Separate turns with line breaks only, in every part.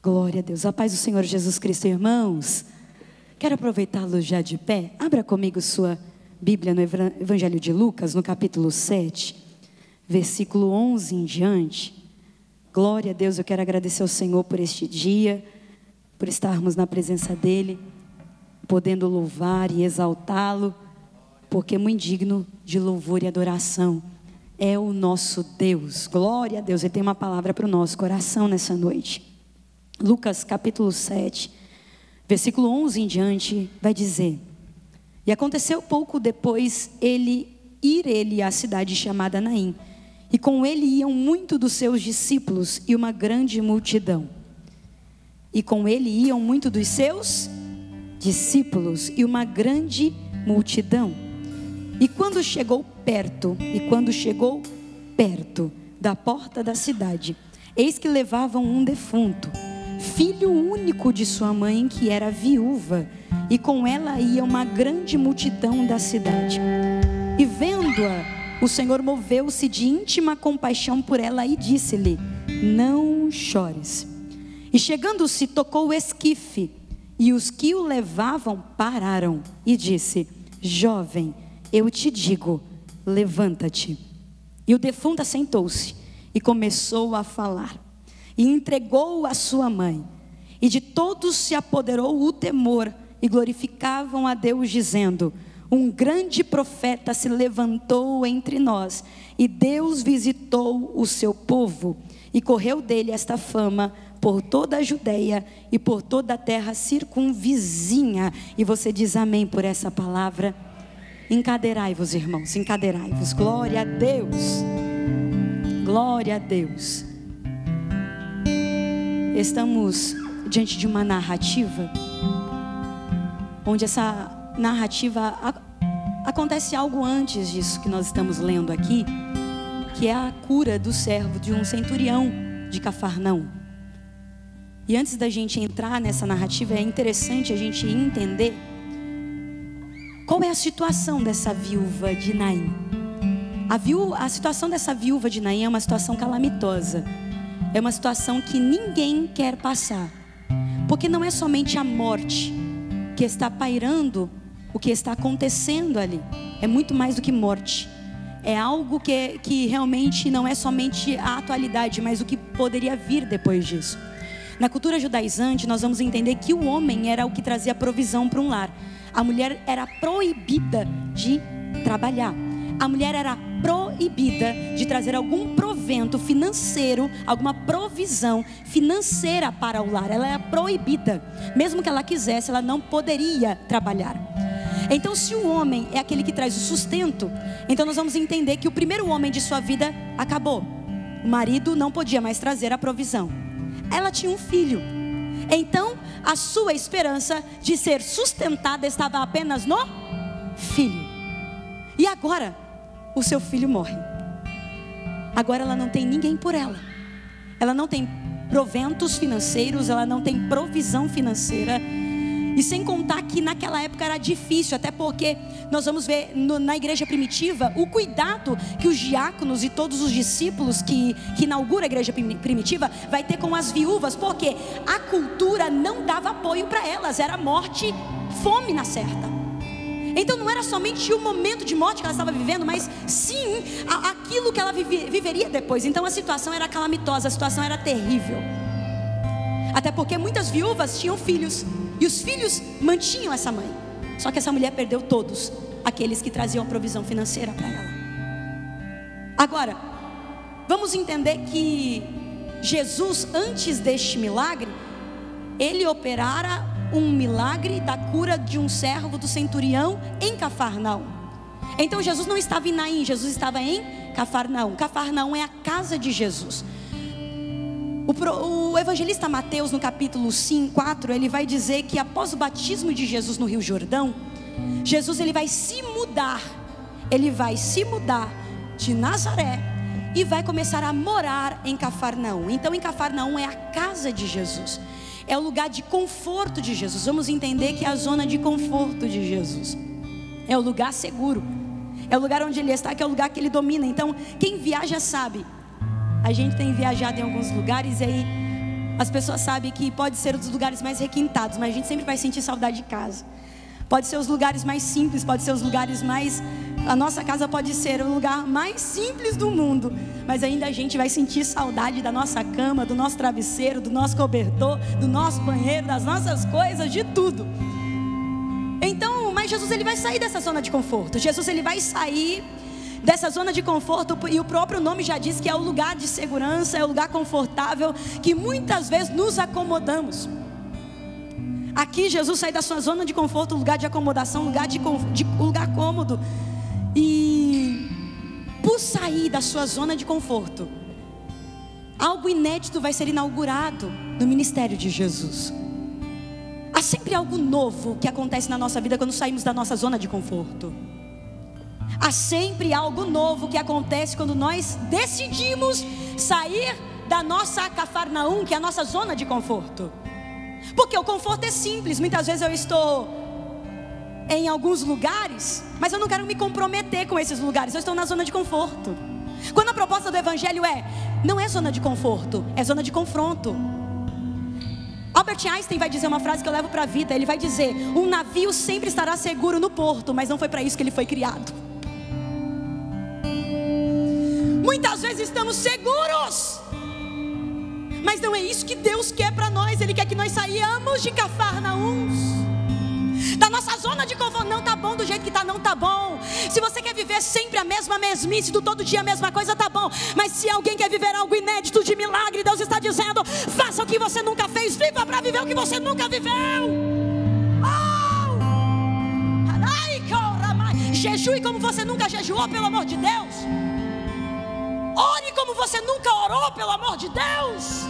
Glória a Deus. A paz do Senhor Jesus Cristo, irmãos. Quero aproveitá-lo já de pé. Abra comigo sua Bíblia no Evangelho de Lucas, no capítulo 7, versículo 11 em diante. Glória a Deus, eu quero agradecer ao Senhor por este dia, por estarmos na presença dEle, podendo louvar e exaltá-lo, porque é muito digno de louvor e adoração. É o nosso Deus. Glória a Deus. Ele tem uma palavra para o nosso coração nessa noite. Lucas capítulo 7, versículo 11 em diante, vai dizer: E aconteceu pouco depois ele à cidade chamada Naim, e com ele iam muito dos seus discípulos e uma grande multidão. E com ele iam muito dos seus discípulos e uma grande multidão. E quando chegou perto da porta da cidade, eis que levavam um defunto, filho único de sua mãe, que era viúva, e com ela ia uma grande multidão da cidade. E vendo-a, o Senhor moveu-se de íntima compaixão por ela e disse-lhe: Não chores. E chegando-se, tocou o esquife, e os que o levavam pararam, e disse: Jovem, eu te digo, levanta-te. E o defunto assentou-se e começou a falar, e entregou-o à sua mãe. E de todos se apoderou o temor, e glorificavam a Deus, dizendo: Um grande profeta se levantou entre nós, e Deus visitou o seu povo. E correu dele esta fama por toda a Judeia e por toda a terra circunvizinha. E você diz amém por essa palavra? Encadeirai-vos, irmãos, encadeirai-vos. Glória a Deus. Glória a Deus. Estamos diante de uma narrativa, onde essa narrativa acontece algo antes disso que nós estamos lendo aqui, que é a cura do servo de um centurião de Cafarnaum. E antes da gente entrar nessa narrativa, é interessante a gente entender qual é a situação dessa viúva de Naim. A situação dessa viúva de Naim é uma situação calamitosa. É uma situação que ninguém quer passar. Porque não é somente a morte que está pairando o que está acontecendo ali. É muito mais do que morte. É algo que realmente não é somente a atualidade, mas o que poderia vir depois disso. Na cultura judaizante, nós vamos entender que o homem era o que trazia provisão para um lar. A mulher era proibida de trabalhar. A mulher era proibida de trazer algum provento financeiro, alguma provisão financeira para o lar. Ela era proibida. Mesmo que ela quisesse, ela não poderia trabalhar. Então, se o homem é aquele que traz o sustento, então nós vamos entender que o primeiro homem de sua vida acabou. O marido não podia mais trazer a provisão. Ela tinha um filho. Então, a sua esperança de ser sustentada estava apenas no filho. E agora, o seu filho morre. Agora ela não tem ninguém por ela. Ela não tem proventos financeiros, ela não tem provisão financeira. E sem contar que naquela época era difícil, até porque nós vamos ver na igreja primitiva o cuidado que os diáconos e todos os discípulos que inaugura a igreja primitiva vai ter com as viúvas, porque a cultura não dava apoio para elas, era morte, fome na certa. Então não era somente o momento de morte que ela estava vivendo, mas sim aquilo que ela viveria depois. Então a situação era calamitosa, a situação era terrível. Até porque muitas viúvas tinham filhos, e os filhos mantinham essa mãe. Só que essa mulher perdeu todos aqueles que traziam a provisão financeira para ela. Agora, vamos entender que Jesus, antes deste milagre, ele operara um milagre da cura de um servo do centurião em Cafarnaum. Então Jesus não estava em Naim, Jesus estava em Cafarnaum. Cafarnaum é a casa de Jesus. O evangelista Mateus, no capítulo 4, ele vai dizer que após o batismo de Jesus no Rio Jordão, Jesus ele vai se mudar de Nazaré e vai começar a morar em Cafarnaum. Então em Cafarnaum é a casa de Jesus, é o lugar de conforto de Jesus. Vamos entender que é a zona de conforto de Jesus, é o lugar seguro, é o lugar onde ele está, que é o lugar que ele domina. Então quem viaja sabe, a gente tem viajado em alguns lugares e aí As pessoas sabem que pode ser um dos lugares mais requintados, mas a gente sempre vai sentir saudade de casa. Pode ser os lugares mais simples, pode ser os lugares mais... A nossa casa pode ser o lugar mais simples do mundo, mas ainda a gente vai sentir saudade da nossa cama, do nosso travesseiro, do nosso cobertor, do nosso banheiro, das nossas coisas, de tudo. Então, mas Jesus, ele vai sair dessa zona de conforto. Jesus, ele vai sair dessa zona de conforto, e o próprio nome já diz que é o lugar de segurança, é o lugar confortável, que muitas vezes nos acomodamos. Aqui Jesus sai da sua zona de conforto, lugar de acomodação, lugar cômodo. E por sair da sua zona de conforto, algo inédito vai ser inaugurado no ministério de Jesus. Há sempre algo novo que acontece na nossa vida quando saímos da nossa zona de conforto. Há sempre algo novo que acontece quando nós decidimos sair da nossa Cafarnaum, que é a nossa zona de conforto. Porque o conforto é simples. Muitas vezes eu estou em alguns lugares, mas eu não quero me comprometer com esses lugares. Eu estou na zona de conforto. Quando a proposta do Evangelho não é zona de conforto, é zona de confronto. Albert Einstein vai dizer uma frase que eu levo para a vida. Ele vai dizer: um navio sempre estará seguro no porto, mas não foi para isso que ele foi criado. Muitas vezes estamos seguros, mas não é isso que Deus quer para nós. Ele quer que nós saímos de Cafarnaum, da nossa zona de conforto. Não tá bom do jeito que tá, não tá bom. Se você quer viver sempre a mesma mesmice, do todo dia a mesma coisa, tá bom. Mas se alguém quer viver algo inédito de milagre, Deus está dizendo: faça o que você nunca fez, viva para viver o que você nunca viveu. Jejue como você nunca jejuou, pelo amor de Deus. Ore como você nunca orou, pelo amor de Deus.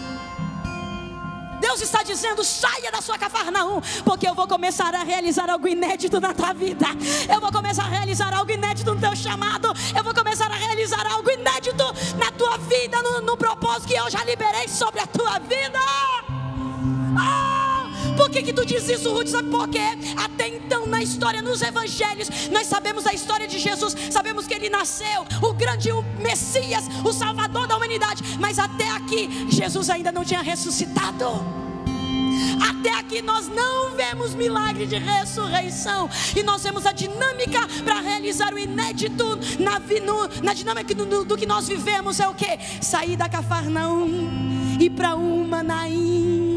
Deus está dizendo: saia da sua Cafarnaum, porque eu vou começar a realizar algo inédito na tua vida. Eu vou começar a realizar algo inédito no teu chamado. Eu vou começar a realizar algo inédito na tua vida, no propósito que eu já liberei sobre a tua vida. Por que tu diz isso, Ruth? Sabe por quê? Até então na história, nos evangelhos, nós sabemos a história de Jesus. Sabemos que ele nasceu, o grande Messias, o Salvador da humanidade. Mas até aqui, Jesus ainda não tinha ressuscitado. Até aqui nós não vemos milagre de ressurreição. E nós vemos a dinâmica para realizar o inédito. Na dinâmica do que nós vivemos é o quê? Sair da Cafarnaum e para Manaim.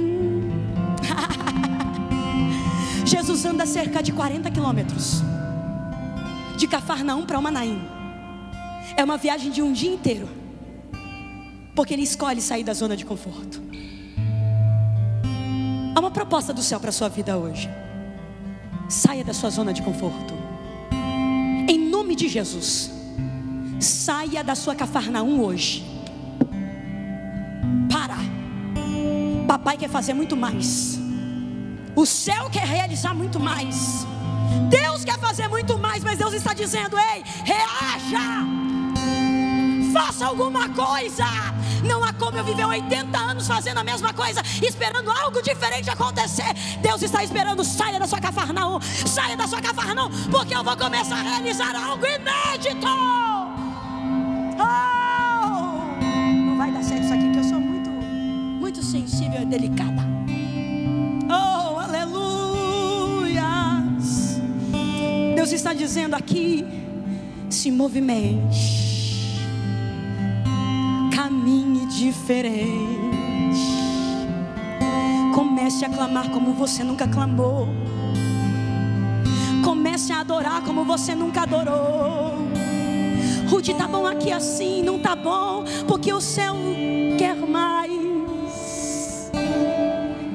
Jesus anda cerca de 40 quilômetros de Cafarnaum para Manaim. É uma viagem de um dia inteiro, porque ele escolhe sair da zona de conforto. Há uma proposta do céu para a sua vida hoje. Saia da sua zona de conforto, em nome de Jesus. Saia da sua Cafarnaum hoje. Para. Papai quer fazer muito mais. O céu quer realizar muito mais. Deus quer fazer muito mais, mas Deus está dizendo: ei, reaja, faça alguma coisa. Não há como eu viver 80 anos fazendo a mesma coisa, esperando algo diferente acontecer. Deus está esperando: saia da sua Cafarnaum, saia da sua Cafarnaum, porque eu vou começar a realizar algo inédito. Não vai dar certo isso aqui, porque eu sou muito sensível e delicada. Deus está dizendo aqui: se movimente, caminhe diferente, comece a clamar como você nunca clamou, comece a adorar como você nunca adorou. Ruth, tá bom aqui assim? Não tá bom, porque o céu quer mais.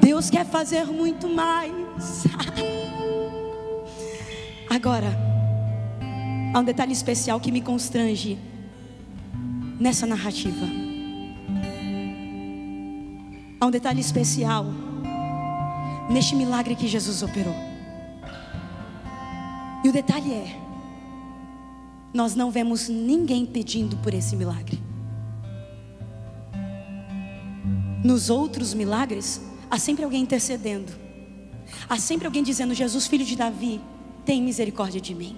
Deus quer fazer muito mais. Agora, há um detalhe especial que me constrange nessa narrativa. Há um detalhe especial neste milagre que Jesus operou. E o detalhe é: nós não vemos ninguém pedindo por esse milagre. Nos outros milagres, há sempre alguém intercedendo. Há sempre alguém dizendo: Jesus, filho de Davi, tem misericórdia de mim.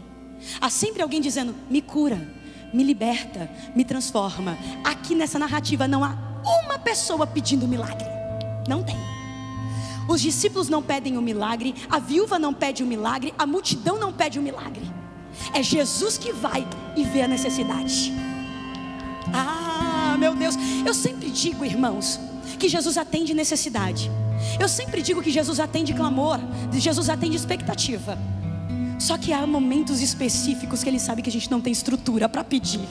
Há sempre alguém dizendo: me cura, me liberta, me transforma. Aqui nessa narrativa não há uma pessoa pedindo milagre. Não tem. Os discípulos não pedem o milagre, a viúva não pede o milagre, a multidão não pede o milagre. É Jesus que vai e vê a necessidade. Ah, meu Deus, eu sempre digo, irmãos, que Jesus atende necessidade. Eu sempre digo que Jesus atende clamor, Jesus atende expectativa. Só que há momentos específicos que Ele sabe que a gente não tem estrutura para pedir.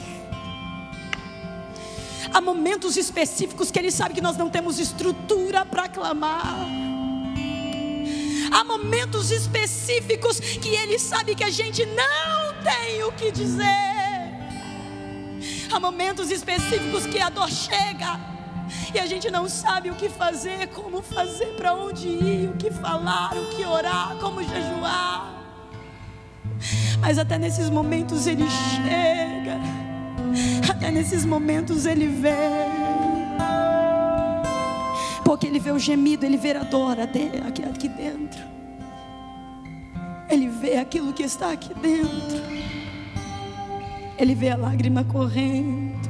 Há momentos específicos que Ele sabe que nós não temos estrutura para clamar. Há momentos específicos que Ele sabe que a gente não tem o que dizer. Há momentos específicos que a dor chega e a gente não sabe o que fazer, como fazer, para onde ir, o que falar, o que orar, como jejuar. Mas até nesses momentos Ele chega, até nesses momentos Ele vem. Porque Ele vê o gemido, Ele vê a dor aqui dentro. Ele vê aquilo que está aqui dentro. Ele vê a lágrima correndo.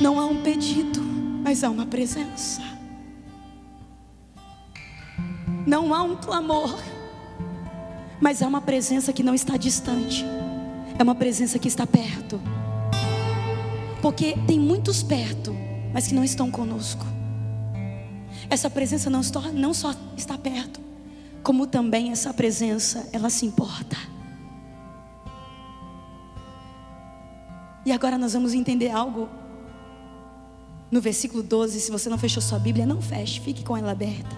Não há um pedido, mas há uma presença. Não há um clamor, mas há uma presença que não está distante. É uma presença que está perto. Porque tem muitos perto, mas que não estão conosco. Essa presença não só está perto, como também essa presença, ela se importa. E agora nós vamos entender algo no versículo 12. Se você não fechou sua Bíblia, não feche, fique com ela aberta.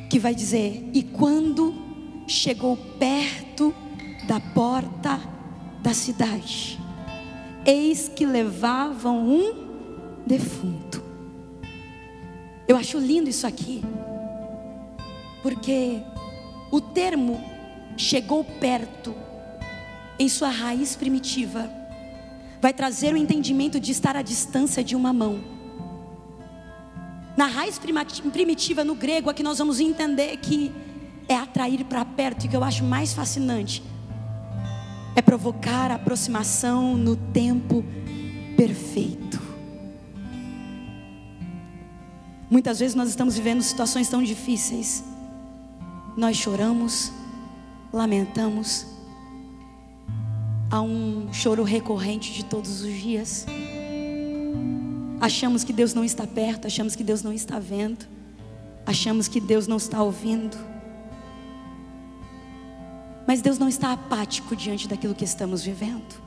Que vai dizer: e quando chegou perto da porta da cidade, eis que levavam um defunto. Eu acho lindo isso aqui, porque o termo chegou perto, em sua raiz primitiva, vai trazer o entendimento de estar à distância de uma mão. Na raiz primitiva no grego, aqui nós vamos entender que é atrair para perto. E o que eu acho mais fascinante é provocar a aproximação no tempo perfeito. Muitas vezes nós estamos vivendo situações tão difíceis, nós choramos, lamentamos. Há um choro recorrente de todos os dias. Achamos que Deus não está perto, achamos que Deus não está vendo, achamos que Deus não está ouvindo. Mas Deus não está apático diante daquilo que estamos vivendo.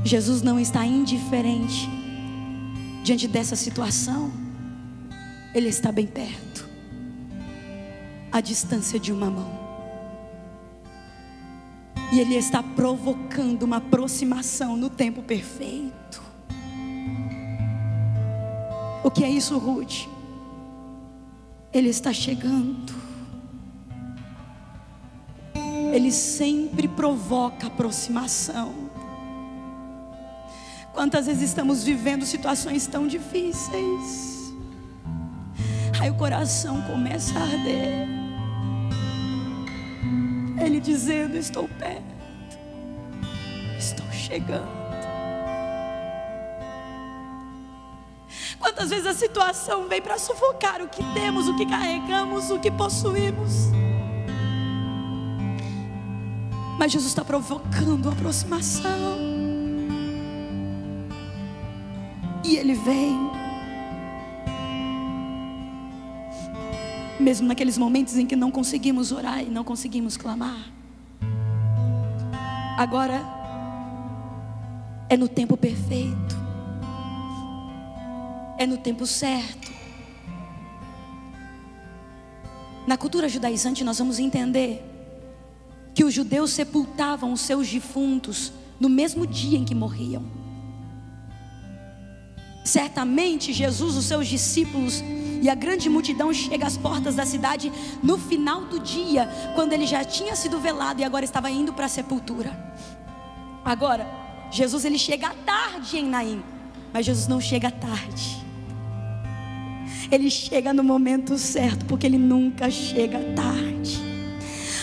Jesus não está indiferente diante dessa situação. Ele está bem perto, à distância de uma mão. E Ele está provocando uma aproximação no tempo perfeito. O que é isso, Ruth? Ele está chegando. Ele sempre provoca aproximação. Quantas vezes estamos vivendo situações tão difíceis, aí o coração começa a arder. Ele dizendo: estou perto, estou chegando. Quantas vezes a situação vem para sufocar o que temos, o que carregamos, o que possuímos, mas Jesus está provocando a aproximação. E Ele vem. Mesmo naqueles momentos em que não conseguimos orar e não conseguimos clamar. Agora é no tempo perfeito, é no tempo certo. Na cultura judaizante nós vamos entender que os judeus sepultavam os seus defuntos no mesmo dia em que morriam. Certamente Jesus, os seus discípulos e a grande multidão chega às portas da cidade no final do dia, quando ele já tinha sido velado e agora estava indo para a sepultura. Agora, Jesus ele chega à tarde em Naim, mas Jesus não chega à tarde. Ele chega no momento certo, porque Ele nunca chega tarde.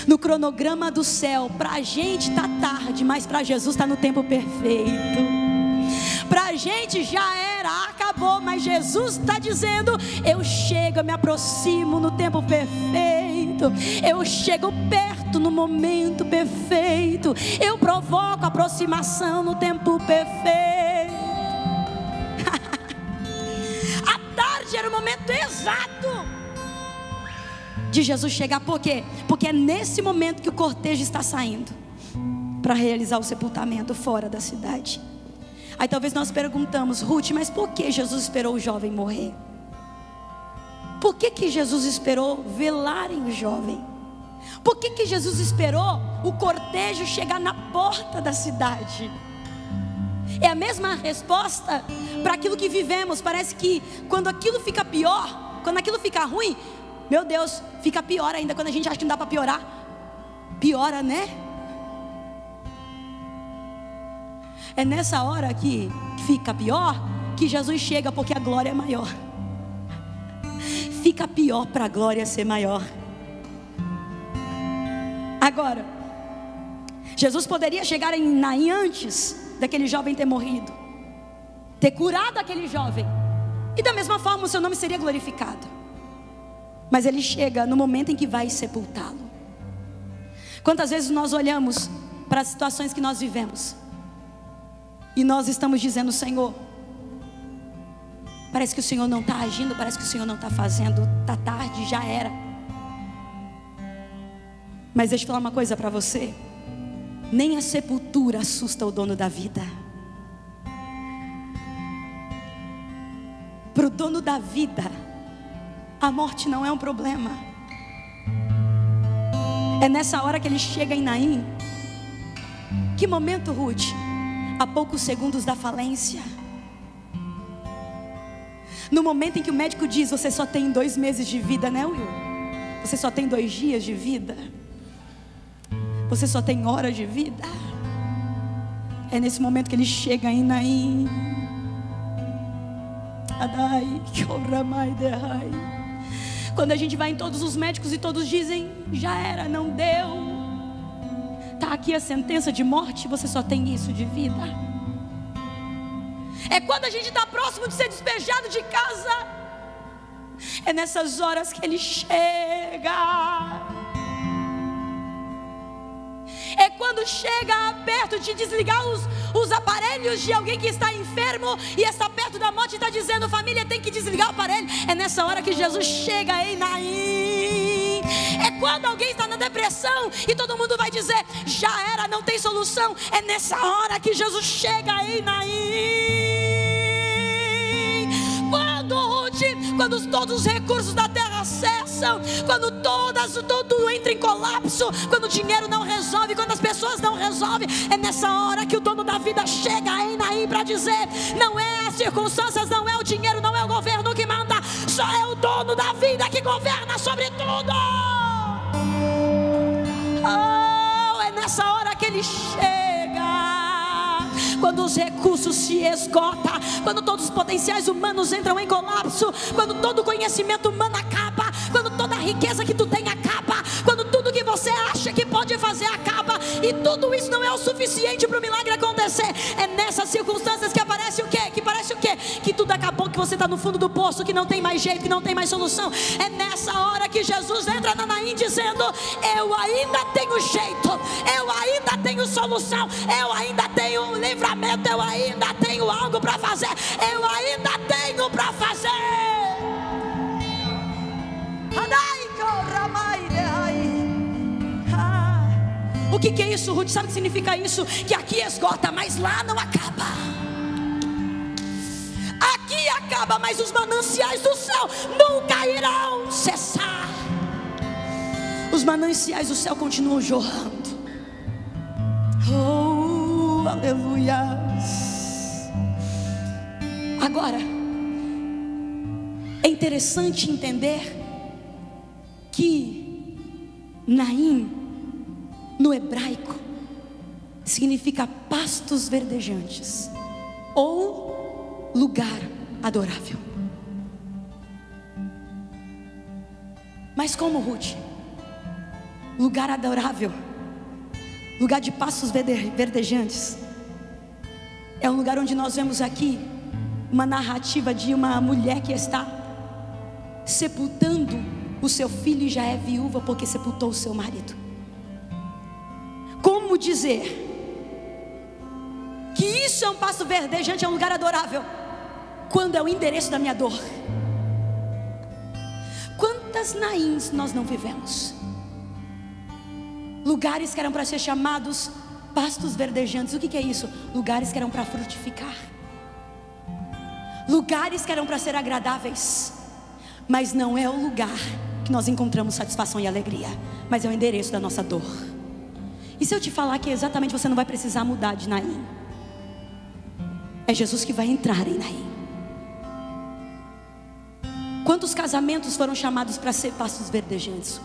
No cronograma do céu, para a gente está tarde, mas para Jesus está no tempo perfeito. Para a gente já era, acabou. vou, mas Jesus está dizendo: eu chego, eu me aproximo no tempo perfeito, eu chego perto no momento perfeito, eu provoco a aproximação no tempo perfeito. A tarde era o momento exato de Jesus chegar. Por quê? Porque é nesse momento que o cortejo está saindo para realizar o sepultamento fora da cidade. Aí talvez nós perguntamos: Ruth, mas por que Jesus esperou o jovem morrer? Por que Jesus esperou velarem o jovem? Por que Jesus esperou o cortejo chegar na porta da cidade? É a mesma resposta para aquilo que vivemos. Parece que quando aquilo fica pior, quando aquilo fica ruim, meu Deus, fica pior ainda. Quando a gente acha que não dá para piorar, piora, né? É nessa hora que fica pior que Jesus chega, porque a glória é maior. Fica pior para a glória ser maior. Agora, Jesus poderia chegar em Naim antes daquele jovem ter morrido, ter curado aquele jovem, e da mesma forma o seu nome seria glorificado. Mas ele chega no momento em que vai sepultá-lo. Quantas vezes nós olhamos para as situações que nós vivemos e nós estamos dizendo: Senhor, parece que o Senhor não está agindo, parece que o Senhor não está fazendo, está tarde, já era. Mas deixa eu falar uma coisa para você: nem a sepultura assusta o dono da vida. Para o dono da vida, a morte não é um problema. É nessa hora que ele chega em Naim. Que momento, Ruth? A poucos segundos da falência. No momento em que o médico diz: você só tem 2 meses de vida, né, Will? Você só tem 2 dias de vida. Você só tem horas de vida. É nesse momento que ele chega em Naim. Quando a gente vai em todos os médicos e todos dizem: já era, não deu, está aqui a sentença de morte, você só tem isso de vida. É quando a gente está próximo de ser despejado de casa. É nessas horas que ele chega. É quando chega perto de desligar os aparelhos de alguém que está enfermo e está perto da morte e está dizendo: família, tem que desligar o aparelho. É nessa hora que Jesus chega em Naim. É quando alguém está na depressão e todo mundo vai dizer: já era, não tem solução. É nessa hora que Jesus chega em Naim. Quando todos os recursos da terra cessam, quando tudo entra em colapso, quando o dinheiro não resolve, quando as pessoas não resolvem, é nessa hora que o dono da vida chega em Naim para dizer: não é as circunstâncias, não é o dinheiro, não é o governo que manda, só é o dono da vida que governa sobre tudo. Oh, é nessa hora que ele chega. Quando os recursos se esgotam, quando todos os potenciais humanos entram em colapso, quando todo o conhecimento humano acaba, quando toda a riqueza que tu tem acaba, quando tudo que você acha que pode fazer acaba, e tudo isso não é o suficiente para o milagre acontecer. É nessas circunstâncias que aparece o quê? Que parece o quê? Que tudo acabou, que você está no fundo do poço, que não tem mais jeito, que não tem mais solução. É nessa hora que Jesus entra na Naim dizendo: eu ainda tenho jeito, eu ainda tenho solução, eu ainda tenho livramento, eu ainda tenho algo para fazer, eu ainda tenho para fazer. O que é isso, Ruth? Sabe o que significa isso? Que aqui esgota, mas lá não acaba. Aqui acaba, mas os mananciais do céu nunca irão cessar. Os mananciais do céu continuam jorrando. Oh, aleluia. Agora, é interessante entender que Naim, no hebraico, significa pastos verdejantes ou lugar adorável. Mas como, Ruth? Lugar adorável, lugar de pastos verdejantes, é um lugar onde nós vemos aqui uma narrativa de uma mulher que está sepultando o seu filho e já é viúva porque sepultou o seu marido. Como dizer que isso é um pasto verdejante, é um lugar adorável, quando é o endereço da minha dor? Quantas Naíns nós não vivemos? Lugares que eram para ser chamados pastos verdejantes. O que é isso? Lugares que eram para frutificar, lugares que eram para ser agradáveis, mas não é o lugar que nós encontramos satisfação e alegria, mas é o endereço da nossa dor. E se eu te falar que exatamente você não vai precisar mudar de Naim, é Jesus que vai entrar em Naim. Quantos casamentos foram chamados para ser pastos verdejantes?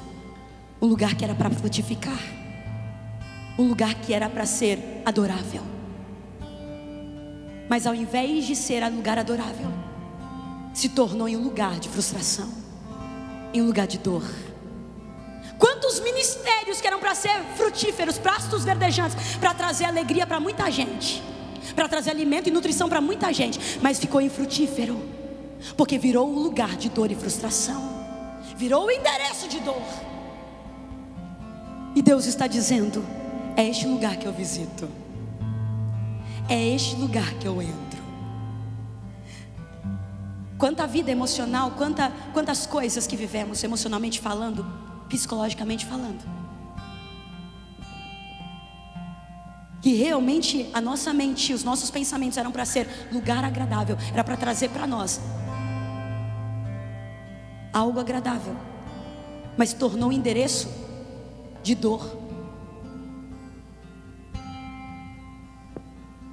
Um lugar que era para frutificar, um lugar que era para ser adorável, mas ao invés de ser um lugar adorável, se tornou em um lugar de frustração, em um lugar de dor. Quantos ministérios que eram para ser frutíferos, pastos verdejantes, para trazer alegria para muita gente, para trazer alimento e nutrição para muita gente, mas ficou infrutífero, porque virou um lugar de dor e frustração, virou o endereço de dor. E Deus está dizendo: é este lugar que eu visito, é este lugar que eu entro. Quanta vida emocional, quantas coisas que vivemos emocionalmente falando, psicologicamente falando, que realmente a nossa mente, os nossos pensamentos eram para ser lugar agradável, era para trazer para nós algo agradável, mas tornou um endereço de dor,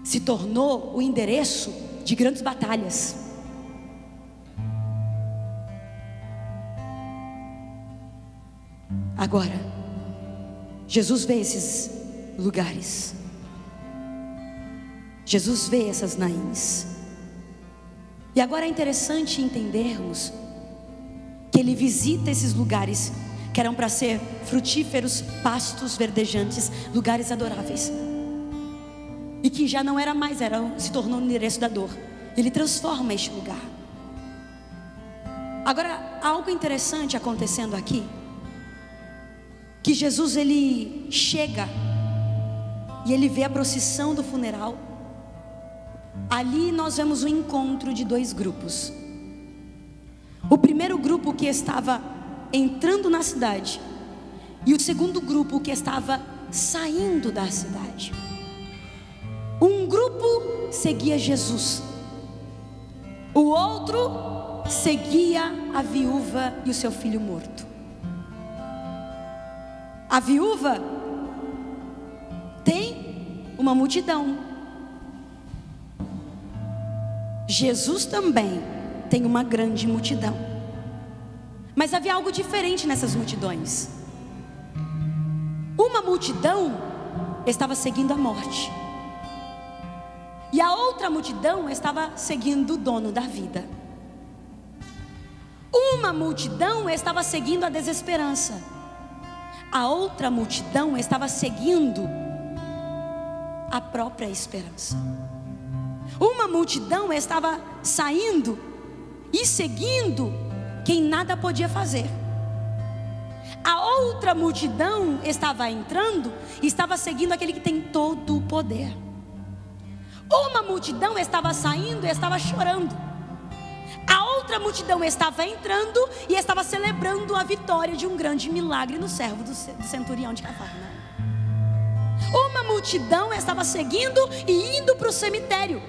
se tornou o endereço de grandes batalhas. Agora, Jesus vê esses lugares, Jesus vê essas Naíns, e agora é interessante entendermos que Ele visita esses lugares que eram para ser frutíferos, pastos verdejantes, lugares adoráveis, e que já não era mais, se tornou o endereço da dor. Ele transforma este lugar. Agora, algo interessante acontecendo aqui, que Jesus ele chega e ele vê a procissão do funeral. Ali nós vemos o encontro de dois grupos. O primeiro grupo que estava entrando na cidade, e o segundo grupo que estava saindo da cidade. Um grupo seguia Jesus, o outro seguia a viúva e o seu filho morto. A viúva tem uma multidão, Jesus também tem uma grande multidão, mas havia algo diferente nessas multidões. Uma multidão estava seguindo a morte, e a outra multidão estava seguindo o dono da vida. Uma multidão estava seguindo a desesperança, a outra multidão estava seguindo a própria esperança. Uma multidão estava saindo e seguindo quem nada podia fazer. A outra multidão estava entrando e estava seguindo aquele que tem todo o poder. Uma multidão estava saindo e estava chorando. A outra multidão estava entrando e estava celebrando a vitória de um grande milagre no servo do centurião de Cafarnaum. Uma multidão estava seguindo e indo para o cemitério.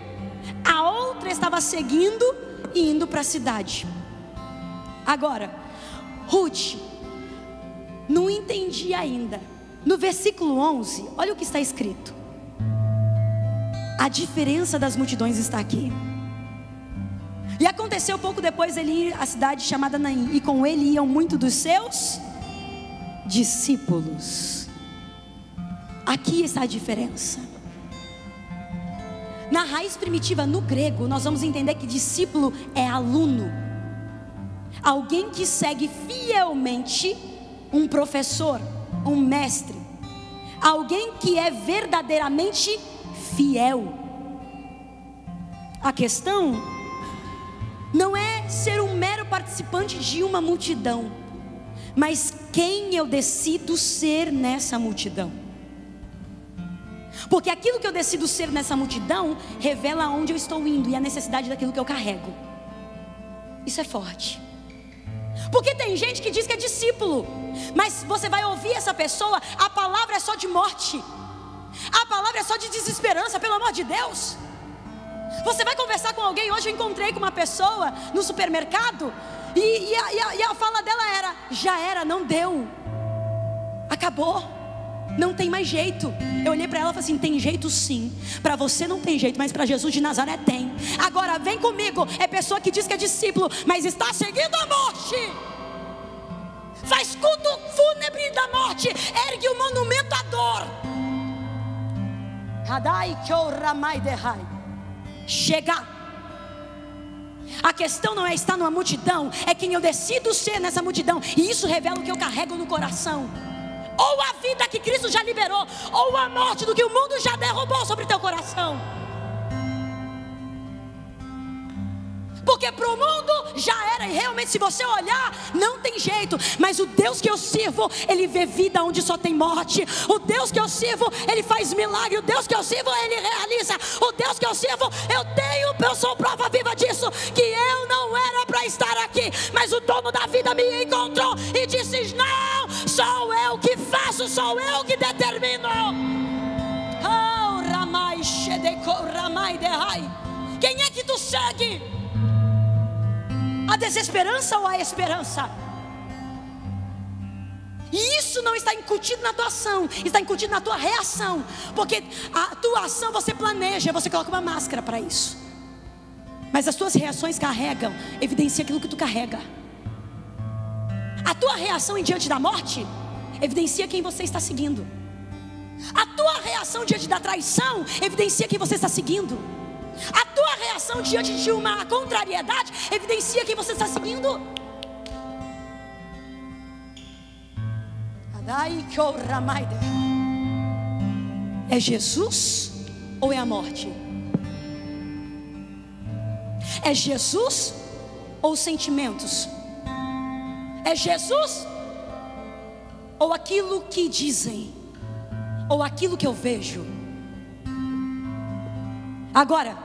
A outra estava seguindo e indo para a cidade. Agora, Ruth não entendi ainda. No versículo 11, olha o que está escrito. A diferença das multidões está aqui. E aconteceu pouco depois ele ir à cidade chamada Naim, e com ele iam muitos dos seus discípulos. Aqui está a diferença. Na raiz primitiva, no grego, nós vamos entender que discípulo é aluno, alguém que segue fielmente um professor, um mestre, alguém que é verdadeiramente fiel. A questão ser um mero participante de uma multidão, mas quem eu decido ser nessa multidão. Porque aquilo que eu decido ser nessa multidão revela aonde eu estou indo e a necessidade daquilo que eu carrego. Isso é forte. Porque tem gente que diz que é discípulo, mas você vai ouvir essa pessoa, a palavra é só de morte, a palavra é só de desesperança, pelo amor de Deus. Você vai conversar com alguém. Hoje eu encontrei com uma pessoa no supermercado e a fala dela era: já era, não deu, acabou, não tem mais jeito. Eu olhei para ela e falei assim: tem jeito sim, para você não tem jeito, mas para Jesus de Nazaré tem. Agora vem comigo, é pessoa que diz que é discípulo, mas está seguindo a morte, faz culto fúnebre da morte, ergue um monumento à dor. Chega. A questão não é estar numa multidão, é quem eu decido ser nessa multidão. E isso revela o que eu carrego no coração. Ou a vida que Cristo já liberou, ou a morte do que o mundo já derrubou sobre teu coração. Porque para o mundo já era, e realmente se você olhar, não tem jeito. Mas o Deus que eu sirvo, Ele vê vida onde só tem morte. O Deus que eu sirvo, Ele faz milagre. O Deus que eu sirvo, Ele realiza. O Deus que eu sirvo, eu sou prova viva disso, que eu não era para estar aqui, mas o dono da vida me encontrou e disse: não, sou eu que faço, sou eu que determino. Quem é que tu segue? A desesperança ou a esperança? E isso não está incutido na tua ação, está incutido na tua reação. Porque a tua ação você planeja, você coloca uma máscara para isso, mas as tuas reações carregam, evidencia aquilo que tu carrega. A tua reação diante da morte evidencia quem você está seguindo. A tua reação diante da traição evidencia quem você está seguindo. A tua reação diante de uma contrariedade evidencia quem você está seguindo. É Jesus ou é a morte? É Jesus ou sentimentos? É Jesus ou aquilo que dizem? Ou aquilo que eu vejo? Agora,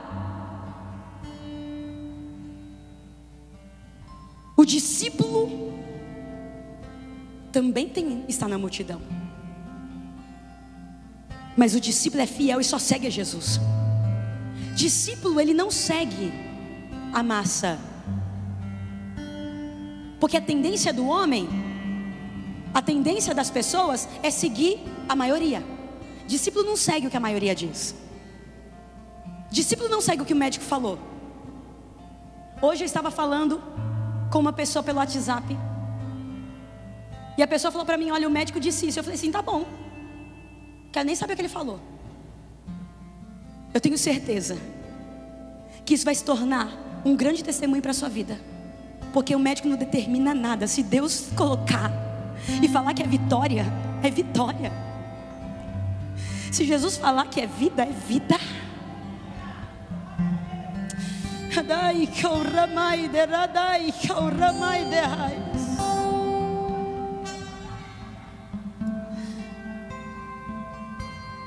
o discípulo também está na multidão, mas o discípulo é fiel e só segue a Jesus. Discípulo, ele não segue a massa, porque a tendência do homem, a tendência das pessoas é seguir a maioria. Discípulo não segue o que a maioria diz. Discípulo não segue o que o médico falou. Hoje eu estava falando com uma pessoa pelo WhatsApp, e a pessoa falou para mim: olha, o médico disse isso. Eu falei assim: tá bom, quero nem saber o que ele falou. Eu tenho certeza que isso vai se tornar um grande testemunho para a sua vida, porque o médico não determina nada. Se Deus colocar e falar que é vitória, é vitória. Se Jesus falar que é vida, é vida.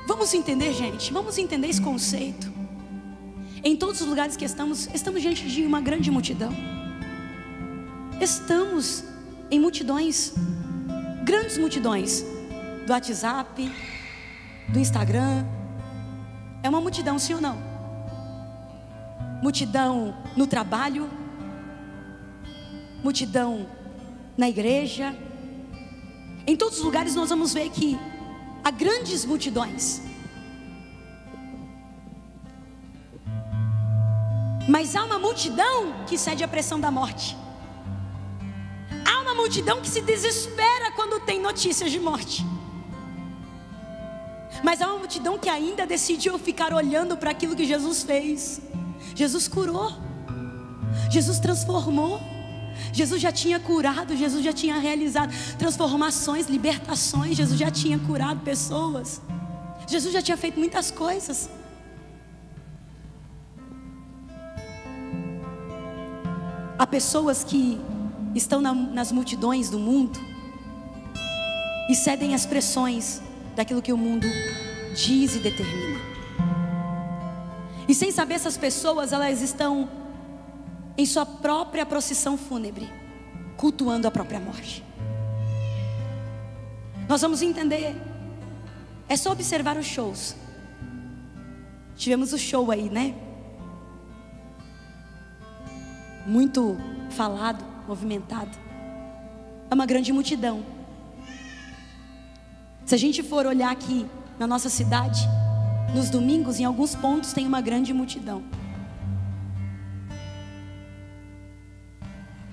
Vamos entender, gente, vamos entender esse conceito. Em todos os lugares que estamos diante de uma grande multidão. Estamos em multidões, grandes multidões, do WhatsApp, do Instagram. É uma multidão, sim ou não? Multidão no trabalho, multidão na igreja. Em todos os lugares nós vamos ver que há grandes multidões. Mas há uma multidão que cede à pressão da morte. Há uma multidão que se desespera quando tem notícias de morte. Mas há uma multidão que ainda decidiu ficar olhando para aquilo que Jesus fez. Jesus curou, Jesus transformou, Jesus já tinha curado, Jesus já tinha realizado transformações, libertações, Jesus já tinha curado pessoas, Jesus já tinha feito muitas coisas. Há pessoas que estão nas multidões do mundo e cedem às pressões daquilo que o mundo diz e determina. E sem saber, essas pessoas, elas estão em sua própria procissão fúnebre, cultuando a própria morte. Nós vamos entender. É só observar os shows. Tivemos o show aí, né? Muito falado, movimentado. É uma grande multidão. Se a gente for olhar aqui na nossa cidade, nos domingos, em alguns pontos tem uma grande multidão.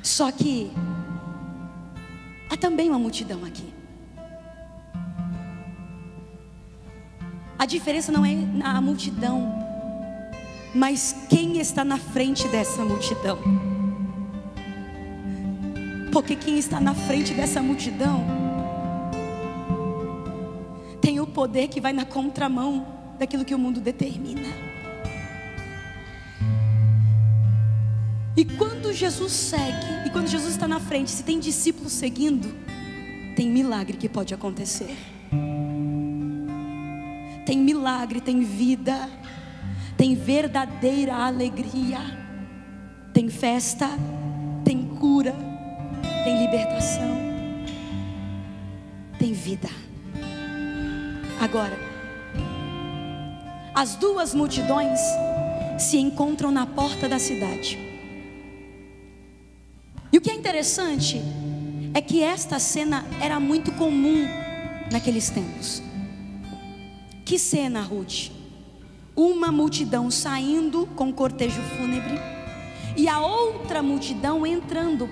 Só que há também uma multidão aqui. A diferença não é a multidão, mas quem está na frente dessa multidão. Porque quem está na frente dessa multidão tem o poder que vai na contramão daquilo que o mundo determina. E quando Jesus segue, e quando Jesus está na frente, se tem discípulos seguindo, tem milagre que pode acontecer. Tem milagre, tem vida, tem verdadeira alegria, tem festa, tem cura, tem libertação, tem vida. Agora, as duas multidões se encontram na porta da cidade. E o que é interessante é que esta cena era muito comum naqueles tempos. Que cena, Ruth? Uma multidão saindo com cortejo fúnebre e a outra multidão entrando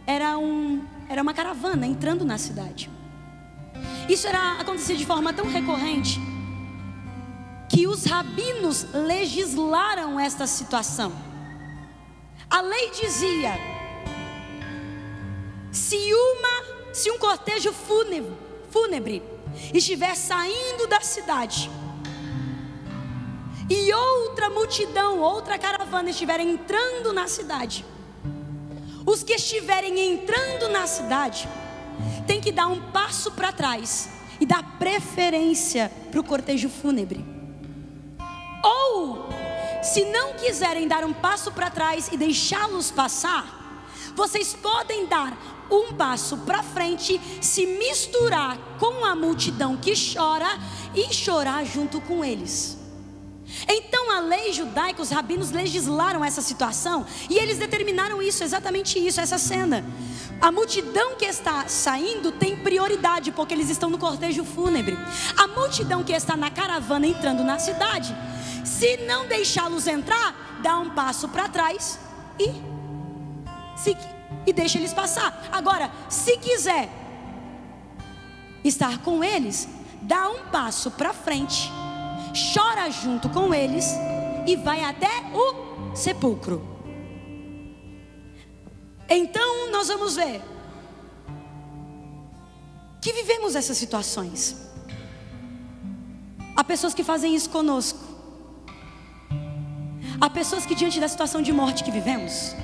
era uma caravana entrando na cidade. Isso acontecia de forma tão recorrente que os rabinos legislaram esta situação. A lei dizia: se um cortejo fúnebre estiver saindo da cidade e outra multidão, outra caravana estiver entrando na cidade, os que estiverem entrando na cidade têm que dar um passo para trás e dar preferência para o cortejo fúnebre. Ou, se não quiserem dar um passo para trás e deixá-los passar, vocês podem dar um passo para frente, se misturar com a multidão que chora e chorar junto com eles. Então a lei judaica, os rabinos legislaram essa situação e eles determinaram isso, exatamente isso, essa cena. A multidão que está saindo tem prioridade, porque eles estão no cortejo fúnebre. A multidão que está na caravana entrando na cidade, se não deixá-los entrar, dá um passo para trás e deixa eles passar. Agora, se quiser estar com eles, dá um passo para frente, chora junto com eles e vai até o sepulcro. Então nós vamos ver que vivemos essas situações. Há pessoas que fazem isso conosco. Há pessoas que, diante da situação de morte que vivemos,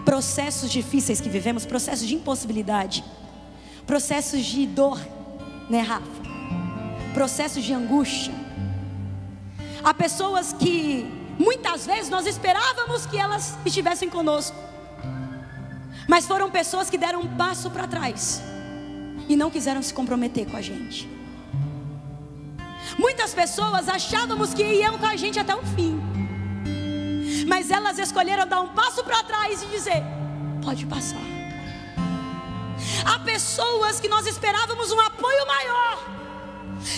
processos difíceis que vivemos, processos de impossibilidade, processos de dor, né, Rafa? Processos de angústia. Há pessoas que muitas vezes nós esperávamos que elas estivessem conosco, mas foram pessoas que deram um passo para trás e não quiseram se comprometer com a gente. Muitas pessoas achávamos que iam com a gente até o fim, mas elas escolheram dar um passo para trás e dizer: pode passar. Há pessoas que nós esperávamos um apoio maior,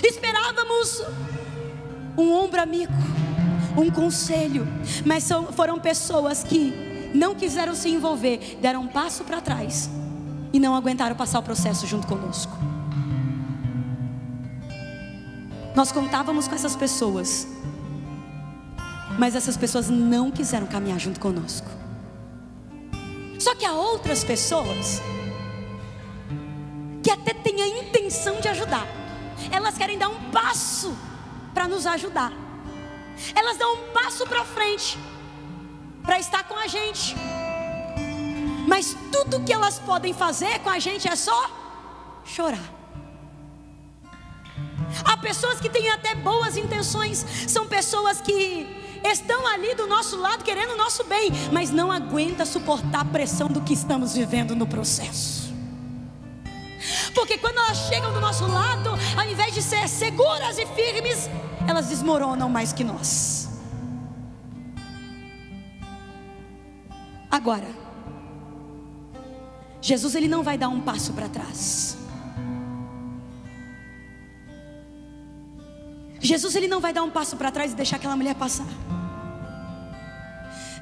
esperávamos um ombro amigo, um conselho, mas foram pessoas que não quiseram se envolver, deram um passo para trás e não aguentaram passar o processo junto conosco. Nós contávamos com essas pessoas, mas essas pessoas não quiseram caminhar junto conosco. Só que há outras pessoas que até têm a intenção de ajudar. Elas querem dar um passo para nos ajudar. Elas dão um passo para frente para estar com a gente. mas tudo que elas podem fazer com a gente é só chorar. Há pessoas que têm até boas intenções, são pessoas que estão ali do nosso lado querendo o nosso bem, mas não aguentam suportar a pressão do que estamos vivendo no processo. Porque quando elas chegam do nosso lado, ao invés de ser seguras e firmes, elas desmoronam mais que nós. Agora, Jesus, ele não vai dar um passo para trás. Jesus, ele não vai dar um passo para trás e deixar aquela mulher passar.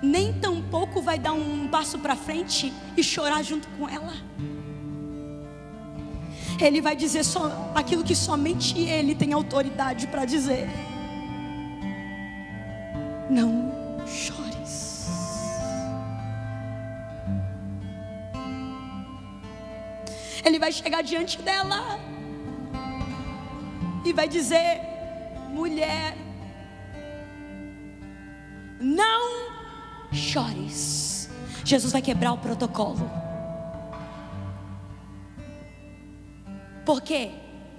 Nem tampouco vai dar um passo para frente e chorar junto com ela. Ele vai dizer só aquilo que somente ele tem autoridade para dizer: não chores. Ele vai chegar diante dela e vai dizer: mulher, não chores. Jesus vai quebrar o protocolo. Porque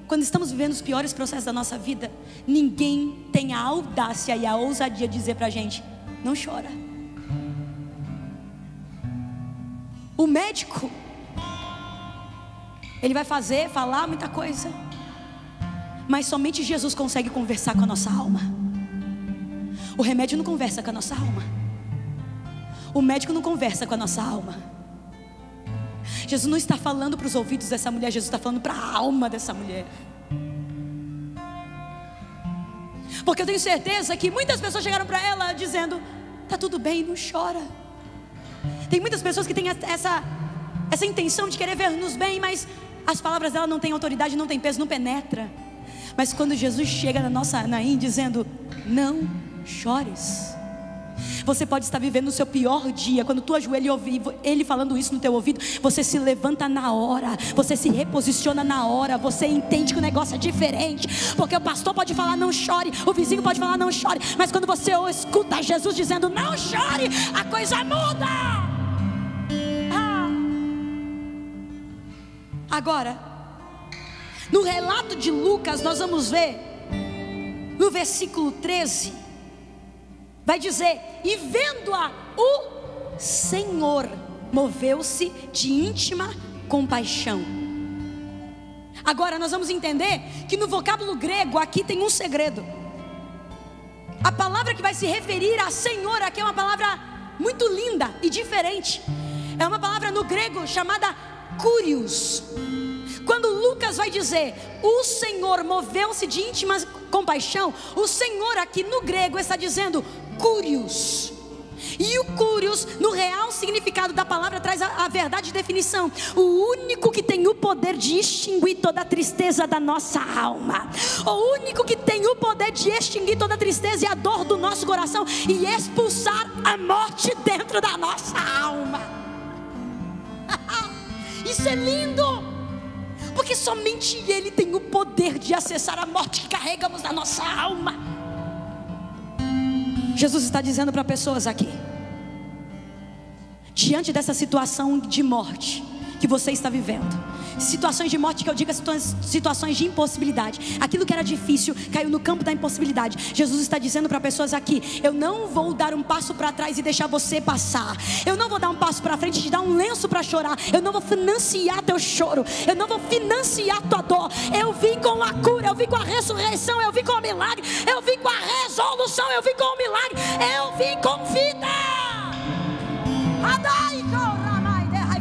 quando estamos vivendo os piores processos da nossa vida, ninguém tem a audácia e a ousadia de dizer pra gente: não chora. O médico, ele vai falar muita coisa, mas somente Jesus consegue conversar com a nossa alma. O remédio não conversa com a nossa alma. O médico não conversa com a nossa alma. Jesus não está falando para os ouvidos dessa mulher, Jesus está falando para a alma dessa mulher. Porque eu tenho certeza que muitas pessoas chegaram para ela dizendo: tá tudo bem, não chora. Tem muitas pessoas que têm essa intenção de querer ver-nos bem, mas as palavras dela não têm autoridade, não têm peso, não penetra. Mas quando Jesus chega na nossa Anaim dizendo: não chores, você pode estar vivendo o seu pior dia. Quando tu ajoelha e ouvir ele falando isso no teu ouvido, você se levanta na hora, você se reposiciona na hora, você entende que o negócio é diferente. Porque o pastor pode falar não chore, o vizinho pode falar não chore, mas quando você escuta Jesus dizendo não chore, a coisa muda. Agora, no relato de Lucas, nós vamos ver no versículo 13, vai dizer: e vendo-a, o Senhor moveu-se de íntima compaixão. Agora nós vamos entender que no vocábulo grego aqui tem um segredo. A palavra que vai se referir a Senhor aqui é uma palavra muito linda e diferente. É uma palavra no grego chamada Kyrios. Quando Lucas vai dizer o Senhor moveu-se de íntima compaixão, o Senhor aqui no grego está dizendo Kyrios. E o Kyrios, no real significado da palavra, traz a verdade de definição: o único que tem o poder de extinguir toda a tristeza da nossa alma, o único que tem o poder de extinguir toda a tristeza e a dor do nosso coração e expulsar a morte dentro da nossa alma. Isso é lindo, porque somente Ele tem o poder de acessar a morte que carregamos na nossa alma. Jesus está dizendo para pessoas aqui, diante dessa situação de morte que você está vivendo, situações de morte que eu digo, situações de impossibilidade, aquilo que era difícil caiu no campo da impossibilidade. Jesus está dizendo para pessoas aqui: eu não vou dar um passo para trás e deixar você passar. Eu não vou dar um passo para frente e te dar um lenço para chorar. Eu não vou financiar teu choro, eu não vou financiar tua dor. Eu vim com a cura, eu vim com a ressurreição, eu vim com o milagre, eu vim com a resolução, eu vim com o milagre, eu vim com vida.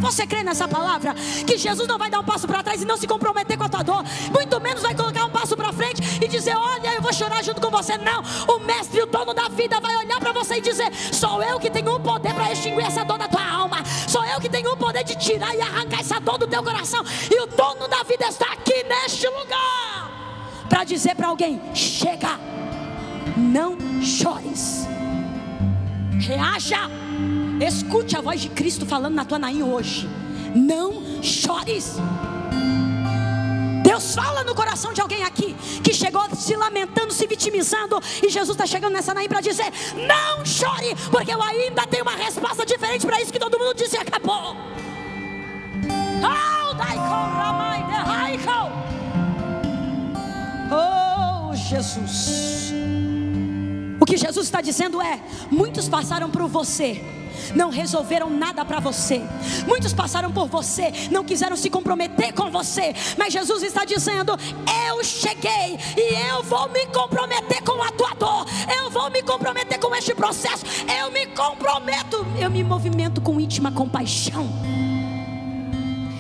Você crê nessa palavra? Que Jesus não vai dar um passo para trás e não se comprometer com a tua dor, muito menos vai colocar um passo para frente e dizer: olha, eu vou chorar junto com você. Não, o mestre, o dono da vida, vai olhar para você e dizer: sou eu que tenho o poder para extinguir essa dor da tua alma, sou eu que tenho o poder de tirar e arrancar essa dor do teu coração. E o dono da vida está aqui neste lugar para dizer para alguém: chega, não chores, reaja. Escute a voz de Cristo falando na tua Naim hoje: não chores. Deus fala no coração de alguém aqui que chegou se lamentando, se vitimizando, e Jesus está chegando nessa Naim para dizer: não chore, porque eu ainda tenho uma resposta diferente para isso que todo mundo disse e acabou. Oh, Jesus. O que Jesus está dizendo é: muitos passaram por você, não resolveram nada para você. Muitos passaram por você, não quiseram se comprometer com você. Mas Jesus está dizendo: eu cheguei e eu vou me comprometer com a tua dor. Eu vou me comprometer com este processo. Eu me comprometo, eu me movimento com íntima compaixão.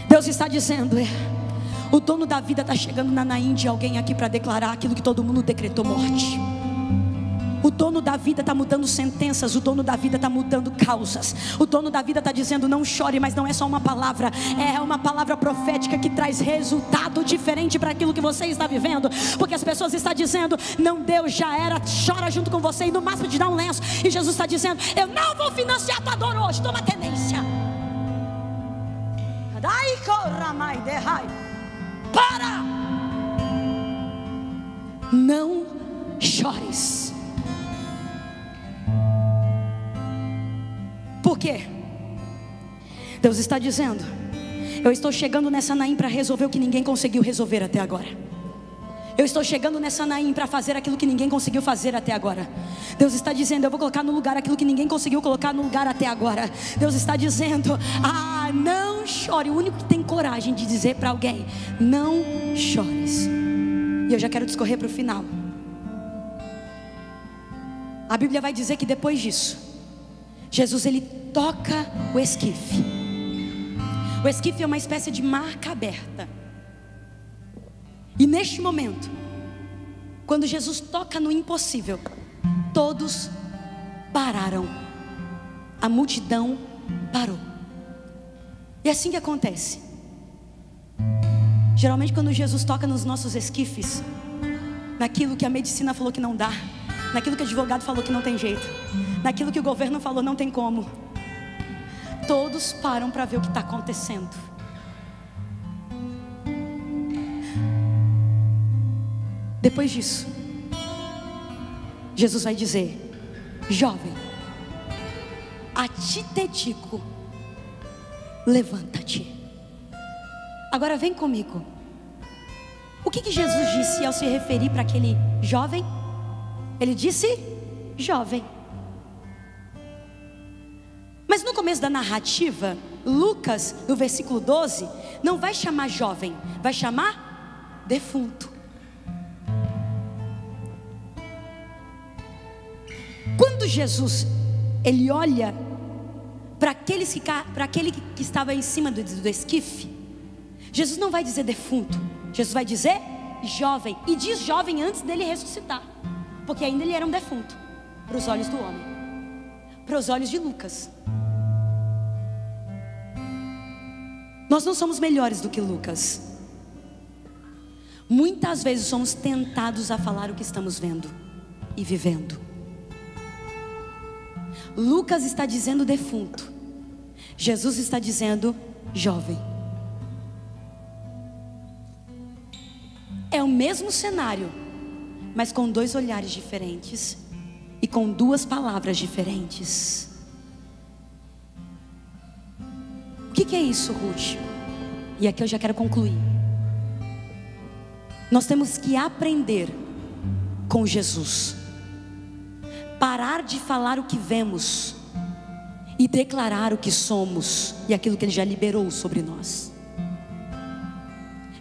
Deus está dizendo: o dono da vida está chegando na Naim de alguém aqui para declarar aquilo que todo mundo decretou morte. O dono da vida está mudando sentenças. O dono da vida está mudando causas. O dono da vida está dizendo: não chore, mas não é só uma palavra, é uma palavra profética que traz resultado diferente para aquilo que você está vivendo. Porque as pessoas estão dizendo: não deu, já era, chora junto com você, e no máximo te dá um lenço. E Jesus está dizendo: eu não vou financiar tua dor hoje, toma tenência. Para! Não chores. Por quê? Deus está dizendo: eu estou chegando nessa Naim para resolver o que ninguém conseguiu resolver até agora. Eu estou chegando nessa Naim para fazer aquilo que ninguém conseguiu fazer até agora. Deus está dizendo: eu vou colocar no lugar aquilo que ninguém conseguiu colocar no lugar até agora. Deus está dizendo: não chore. O único que tem coragem de dizer para alguém: não chores. E eu já quero discorrer para o final. A Bíblia vai dizer que depois disso, Jesus, ele toca o esquife. O esquife é uma espécie de marca aberta. E neste momento, quando Jesus toca no impossível, todos pararam. A multidão parou. E é assim que acontece. Geralmente quando Jesus toca nos nossos esquifes, naquilo que a medicina falou que não dá, naquilo que o advogado falou que não tem jeito, naquilo que o governo falou não tem como, todos param para ver o que está acontecendo. Depois disso, Jesus vai dizer: jovem, a ti te digo, levanta-te. Agora vem comigo. O que Jesus disse ao se referir para aquele jovem? Ele disse jovem. Mas no começo da narrativa, Lucas, no versículo 12, não vai chamar jovem, vai chamar defunto. Quando Jesus, ele olha para aquele que estava em cima do esquife, Jesus não vai dizer defunto, Jesus vai dizer jovem. E diz jovem antes dele ressuscitar, porque ainda ele era um defunto para os olhos do homem, para os olhos de Lucas. Nós não somos melhores do que Lucas. Muitas vezes somos tentados a falar o que estamos vendo e vivendo. Lucas está dizendo defunto, Jesus está dizendo jovem. É o mesmo cenário, mas com dois olhares diferentes e com duas palavras diferentes. O que é isso, Ruth? E aqui eu já quero concluir. Nós temos que aprender com Jesus, parar de falar o que vemos e declarar o que somos e aquilo que Ele já liberou sobre nós.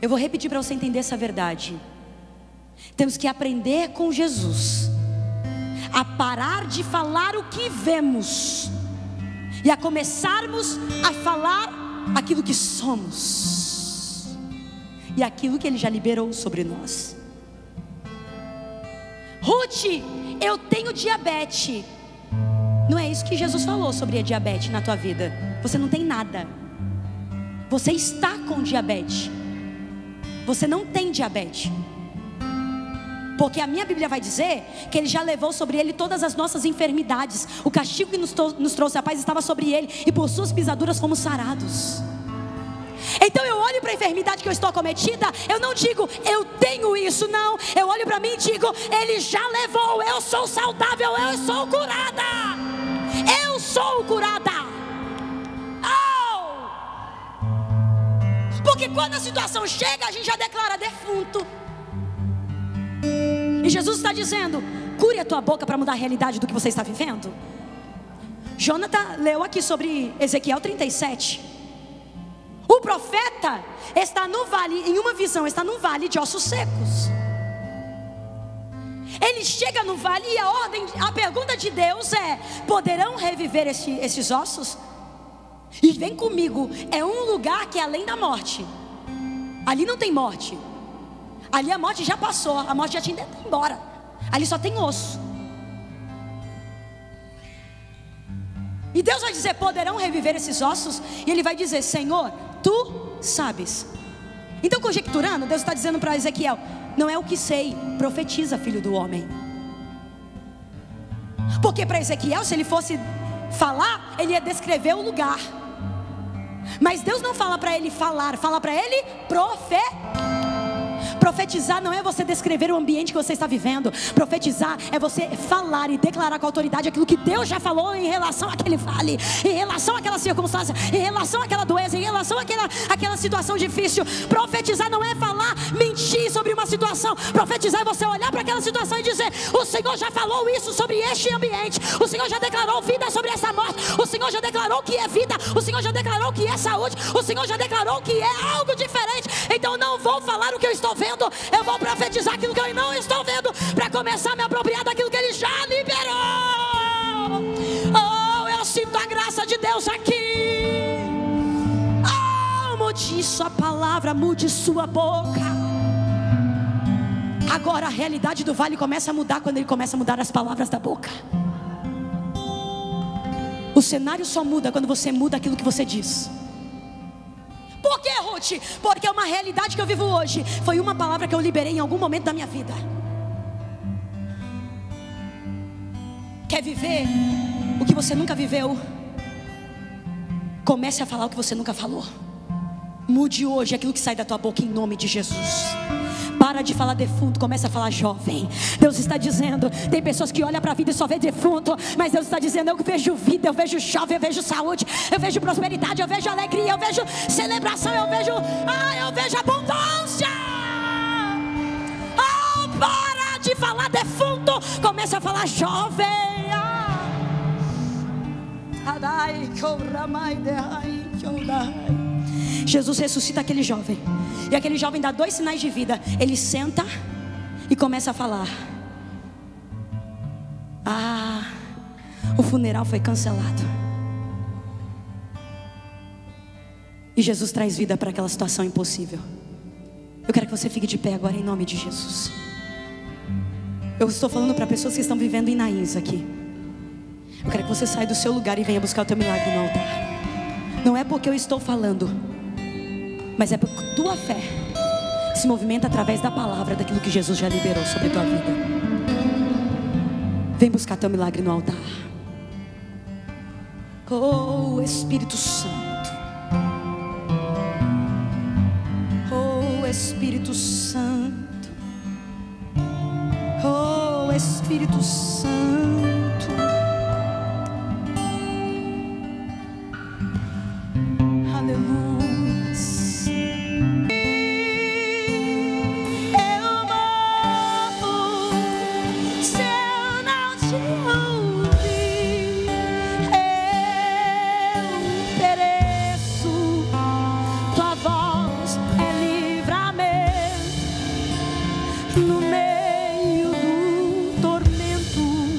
Eu vou repetir para você entender essa verdade. Temos que aprender com Jesus a parar de falar o que vemos e a começarmos a falar aquilo que somos e aquilo que Ele já liberou sobre nós. Ruth, eu tenho diabetes. Não é isso que Jesus falou sobre a diabetes na tua vida. Você não tem nada. Você está com diabetes. Você não tem diabetes. Porque a minha Bíblia vai dizer que Ele já levou sobre Ele todas as nossas enfermidades. O castigo que nos trouxe a paz estava sobre Ele, e por suas pisaduras fomos sarados. Então eu olho para a enfermidade que eu estou acometida, eu não digo eu tenho isso, não. Eu olho para mim e digo, Ele já levou, eu sou saudável, eu sou curada. Eu sou curada. Oh! Porque quando a situação chega, a gente já declara defunto. E Jesus está dizendo, cure a tua boca para mudar a realidade do que você está vivendo. Jonathan leu aqui sobre Ezequiel 37. O profeta está no vale, em uma visão, está num vale de ossos secos. Ele chega no vale e a pergunta de Deus é: poderão reviver esses ossos? E vem comigo, é um lugar que é além da morte. Ali não tem morte. Ali a morte já passou, a morte já tinha ido embora. Ali só tem osso. E Deus vai dizer, poderão reviver esses ossos? E Ele vai dizer, Senhor, Tu sabes. Então, conjecturando, Deus está dizendo para Ezequiel, não é o que sei, profetiza, filho do homem. Porque para Ezequiel, se ele fosse falar, ele ia descrever o lugar. Mas Deus não fala para ele falar, fala para ele profetizar não é você descrever o ambiente que você está vivendo. Profetizar é você falar e declarar com autoridade aquilo que Deus já falou em relação àquele vale, em relação àquela circunstância, em relação àquela doença, em relação àquela situação difícil. Profetizar não é falar, mentir sobre uma situação. Profetizar é você olhar para aquela situação e dizer, o Senhor já falou isso sobre este ambiente, o Senhor já declarou vida sobre essa morte, o Senhor já declarou que é vida, o Senhor já declarou que é saúde, o Senhor já declarou que é algo diferente. Então eu não vou falar o que eu estou vendo, eu vou profetizar aquilo que eu não estou vendo, para começar a me apropriar daquilo que Ele já liberou. Oh, eu sinto a graça de Deus aqui. Oh, mude sua palavra, mude sua boca. Agora a realidade do vale começa a mudar quando Ele começa a mudar as palavras da boca. O cenário só muda quando você muda aquilo que você diz. Por que, Ruth? Porque uma realidade que eu vivo hoje foi uma palavra que eu liberei em algum momento da minha vida. Quer viver o que você nunca viveu? Comece a falar o que você nunca falou. Mude hoje aquilo que sai da tua boca em nome de Jesus. Para de falar defunto, começa a falar jovem. Deus está dizendo, tem pessoas que olham para a vida e só vê defunto, mas Deus está dizendo, eu vejo vida, eu vejo jovem, eu vejo saúde, eu vejo prosperidade, eu vejo alegria, eu vejo celebração, eu vejo abundância. Oh, para de falar defunto, começa a falar jovem. Jesus ressuscita aquele jovem, e aquele jovem dá 2 sinais de vida. Ele senta e começa a falar. O funeral foi cancelado. E Jesus traz vida para aquela situação impossível. Eu quero que você fique de pé agora em nome de Jesus. Eu estou falando para pessoas que estão vivendo em Naís aqui. Eu quero que você saia do seu lugar e venha buscar o teu milagre no altar. Não é porque eu estou falando, mas é porque tua fé se movimenta através da palavra, daquilo que Jesus já liberou sobre a tua vida. Vem buscar teu milagre no altar. Oh, Espírito Santo. Oh, Espírito Santo. Oh, Espírito Santo.
No meio do tormento,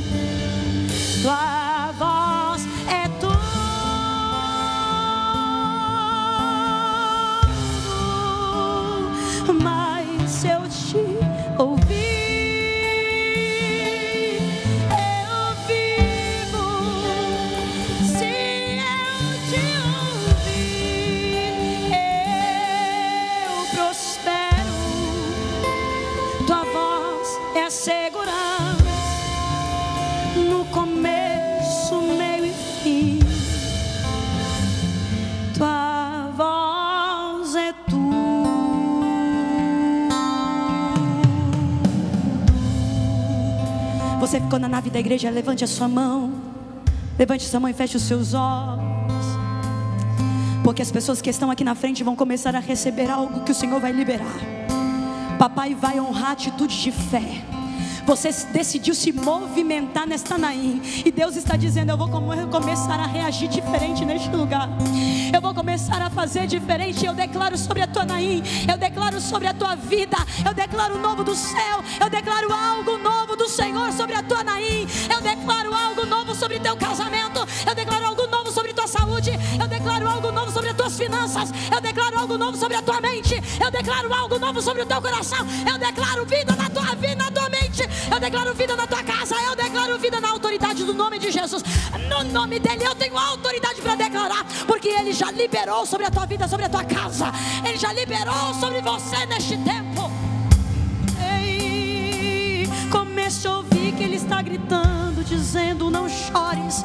você ficou na nave da igreja, levante a sua mão. Levante sua mão e feche os seus olhos. Porque as pessoas que estão aqui na frente vão começar a receber algo que o Senhor vai liberar. Papai vai honrar a atitude de fé. Você decidiu se movimentar nesta Naim, e Deus está dizendo: eu vou começar a reagir diferente neste lugar. Eu vou começar a fazer diferente. Eu declaro sobre a tua Naim, eu declaro sobre a tua vida, eu declaro o novo do céu, eu declaro algo novo do Senhor sobre a tua Naim. Eu declaro algo novo sobre teu casamento, eu declaro algo novo sobre tua saúde, eu declaro algo novo sobre as tuas finanças, eu declaro algo novo sobre a tua mente, eu declaro algo novo sobre o teu coração, eu declaro vida na tua vida, na tua mente, eu declaro vida na tua casa, eu declaro vida na autoridade do nome de Jesus. No nome dele eu tenho autoridade para declarar, porque ele já liberou sobre a tua vida, sobre a tua casa. Ele já liberou sobre você neste tempo. Ei, comece a ouvir que ele está gritando, dizendo: não chores,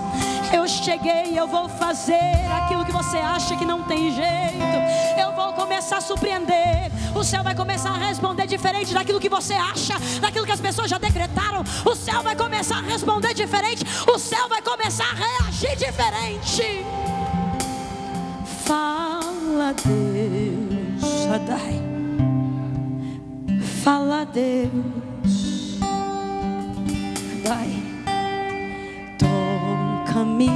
eu cheguei, eu vou fazer aquilo que você acha que não tem jeito. Eu vou começar a surpreender. O céu vai começar a responder diferente daquilo que você acha, daquilo que as pessoas já decretaram. O céu vai começar a responder diferente. O céu vai começar a reagir diferente. Fala, Deus, Shaddai. Fala, Deus, Shaddai. Toca-me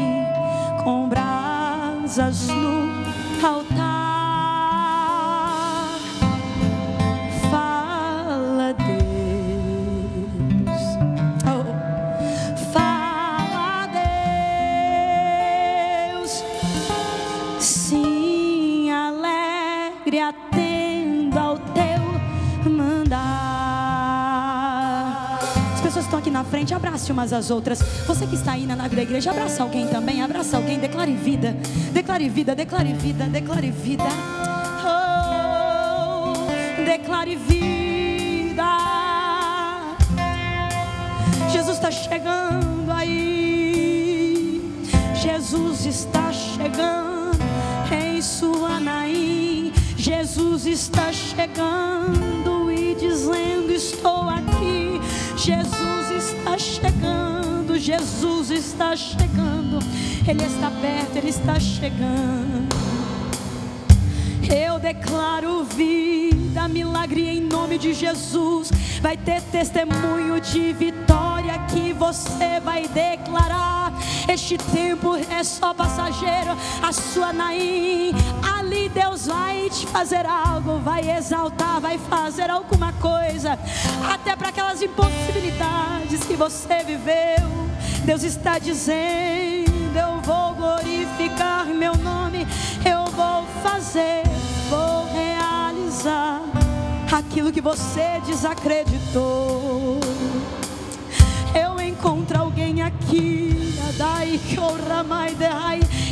com brasas no altar. Fala, Deus. Oh. Fala, Deus. Sim, alegre, atendo ao teu mandar. As pessoas estão aqui na frente, abrace umas às outras. Você que está aí na nave da igreja, abraça alguém também, abraça alguém, declare vida, declare vida, declare vida, declare vida. Oh, declare vida. Jesus está chegando aí. Jesus está chegando em sua Naim. Jesus está chegando e dizendo: estou aqui. Jesus está chegando, Jesus está chegando. Ele está perto, Ele está chegando. Eu declaro vida, milagre em nome de Jesus. Vai ter testemunho de vitória que você vai declarar. Este tempo é só passageiro. A sua Naim, ali Deus vai te fazer algo, vai exaltar, vai fazer alguma coisa. Até para aquelas impossibilidades que você viveu, Deus está dizendo: eu vou glorificar meu nome, eu vou fazer, vou realizar aquilo que você desacreditou. Eu encontro alguém aqui,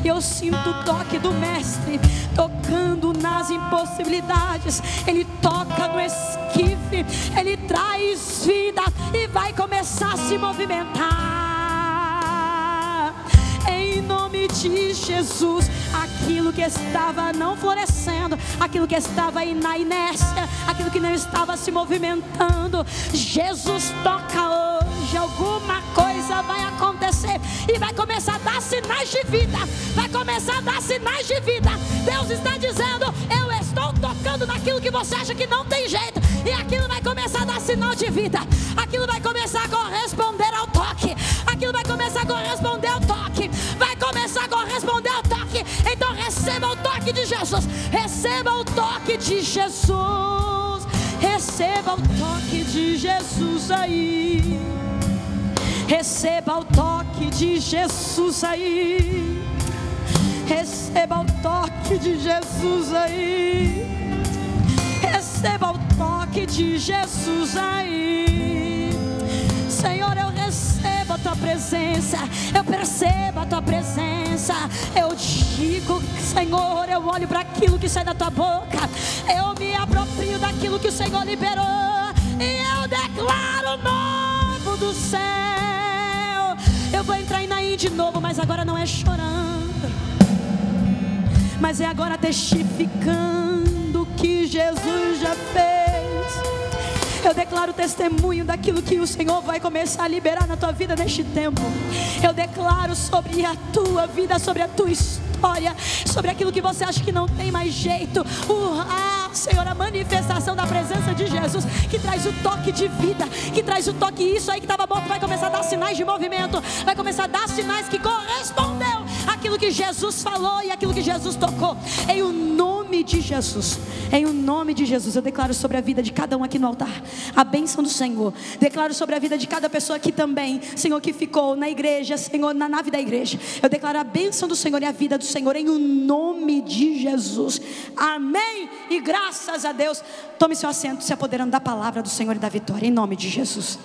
eu sinto o toque do Mestre tocando nas impossibilidades. Ele toca no esquife, Ele traz vida e vai começar a se movimentar. Em nome de Jesus, aquilo que estava não florescendo, aquilo que estava aí na inércia, aquilo que não estava se movimentando, Jesus toca hoje. Alguma coisa vai acontecer e vai começar a dar sinais de vida. Vai começar a dar sinais de vida. Deus está dizendo: eu estou tocando naquilo que você acha que não tem jeito, e aquilo vai começar a dar sinal de vida. Aquilo vai começar a corresponder ao toque. Aquilo vai começar a corresponder ao toque. Vai começar a corresponder ao toque. Então receba o toque de Jesus. Receba o toque de Jesus. Receba o toque de Jesus aí. Receba o toque de Jesus aí. Receba o toque de Jesus aí. Receba o toque de Jesus aí. Senhor, eu recebo a tua presença, eu percebo a tua presença. Eu digo: Senhor, eu olho para aquilo que sai da tua boca, eu me aproprio daquilo que o Senhor liberou, e eu declaro novo do céu. Eu vou entrar em Naim de novo, mas agora não é chorando, mas é agora testificando o que Jesus já fez. Eu declaro testemunho daquilo que o Senhor vai começar a liberar na tua vida neste tempo. Eu declaro sobre a tua vida, sobre a tua história, sobre aquilo que você acha que não tem mais jeito. Senhor, a manifestação da presença de Jesus, que traz o toque de vida, que traz o toque, isso aí que estava morto vai começar a dar sinais de movimento, vai começar a dar sinais que correspondeu àquilo que Jesus falou e àquilo que Jesus tocou. Em o nome de Jesus, em o nome de Jesus, eu declaro sobre a vida de cada um aqui no altar a bênção do Senhor. Declaro sobre a vida de cada pessoa aqui também, Senhor, que ficou na igreja, Senhor, na nave da igreja. Eu declaro a bênção do Senhor e a vida do Senhor em o nome de Jesus. Amém. E graças a Deus. Tome seu assento, se apoderando da palavra do Senhor e da vitória, em nome de Jesus.